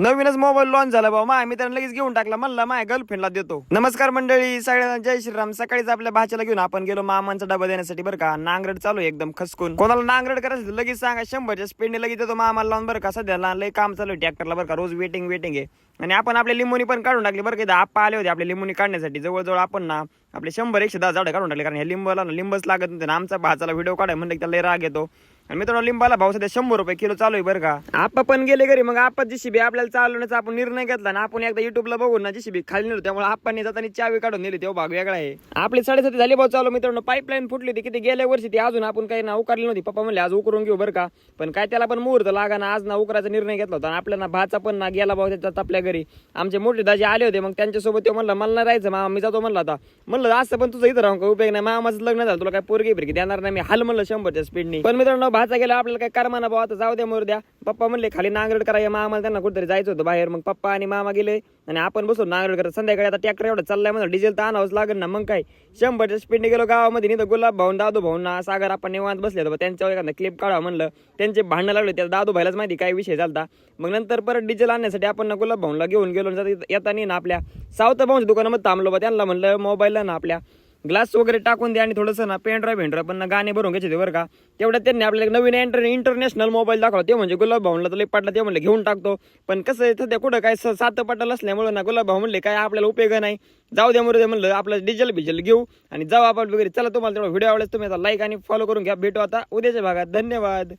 नवीनच mobile launch झाला बाबा, माझ्या मित्रांनी लगेच घेऊन टाकला. म्हणला माझ्या गर्लफ्रेंडला देतो. नमस्कार मंडळी, सगळ्यांना जय श्रीराम. सकाळीच आपल्या भाच्याला घेऊन आपण गेलो मामांचा डबा देण्यासाठी बरं का. नांगरड चालू आहे एकदम खसकून. कोणाला नांगरड करायचं तर लगेच सांगा, 100च्या स्पीडने लगेच देतो मामाला लावून बरं का. सध्या लय काम चालू आहे ट्रॅक्टरला बरं का. रोज वेटिंग आहे. आणि आपण आपल्या लिंबोनी पण काढून टाकली बरं का. आप्पा आले होते आपल्या लिंबोनी काढण्यासाठी. जवळजवळ आपण ना आपले 100-110 झाडं काढून टाकले, कारण ह्या लिंबच लागत नव्हते ना. आमचा भाचाला व्हिडिओ काढाय म्हणलं की त्याला लय राग येतो. आणि मित्रांनो, लिंबाला भाव सध्या 100 रुपये किलो चालू आहे बरं का. आप्पा पण गेले घरी. मग आप्पा जीसीबी आपल्याला चालवण्याचा आपण निर्णय घेतला ना. आपण एकदा युट्यूबला बघून ना जीसीबी खाली नेलो, त्यामुळे आप्पांनी जाताना चावी काढून नेली. तेव्हा भाग वेगळा आहे. आपली 7:30 झाली भाऊ चालू. मित्रांनो, पाईपलाईन फुटली ती किती गेल्या वर्षी ती अजून आपण काही ना उकारली नव्हती. पप्पा म्हणले आज उकरून घेऊ बरं का. पण काय त्याला पण मुहूर्त लागा ना, आज ना उकरायचा निर्णय घेतला होता. आपल्याला भाचा पण ना गेला भाऊ त्याच्यात आपल्या घरी. आमचे मोठे दाजी आले होते, मग त्यांच्यासोबत ते म्हणला मला नाही राहायचं मामा, मी जातो म्हणला. आता म्हणलं असं पण तुझं इथं राहून काय उपयोग नाही. मामाचं लग्न झालं, तुला काय पोरगी बिरगी देणार नाही मी. हाल म्हणलं 100च्या स्पीडनी. पण मित्रांनो, भाचा गेला आपल्याला काय करमाना भाऊ, आता जाऊ द्या मोर द्या. पप्पा म्हणले खाली नांगरड करा मामाला, त्यांना कुठेतरी जायचं होतं बाहेर. मग पप्पा आणि मामा गेले आणि आपण बसलो नांगरड करत. संध्याकाळी आता ट्रॅक्टर एवढा चाललाय म्हणलं डिझेल तर आणावंच लागेल ना. मग काय 100च्या स्पीडने गेलो गावामध्ये. नाही तर गुलाब भाऊन दादू भाऊन ना सागर आपण निवांत बसले होते. त्यांच्यावर एखादा क्लिप काढा म्हणलं. त्यांचे भांडणं लागले. त्या दादू भाईलाच माहिती काय विषय झाला. मग नंतर परत डिझेल आणण्यासाठी आपण ना गुलाब भाऊनला घेऊन गेलो. येताना ना आपल्या सावता भाऊच्या दुकानामध्ये थांबलो. त्यांना म्हणलं मोबाईलला ना आपल्या ग्लास वगैरे टाकून द्या आणि थोडंसं ना पेनड्राईव्ह पण गाणे भरून घ्यायचे बरं का. तेवढ्यात त्यांनी आपल्याला नवीन इंटरनॅशनल मोबाईल दाखवला. ते म्हणजे गुलाब भाऊनला तर लई पडला. ते म्हणले घेऊन टाकतो. पण कसं आहे सध्या कुठं काय सात पटल असल्यामुळे ना गुलाब भाऊ म्हणले काय आपल्याला उपयोग नाही, जाऊ द्या मुळे म्हणलं आपलं डिझेल घेऊ आणि जाऊ आपण वगैरे. चला, तुम्हाला तेवढा व्हिडिओ आवडला तुम्ही आता लाईक आणि फॉलो करून घ्या. भेटू आता उद्याच्या भागात. धन्यवाद.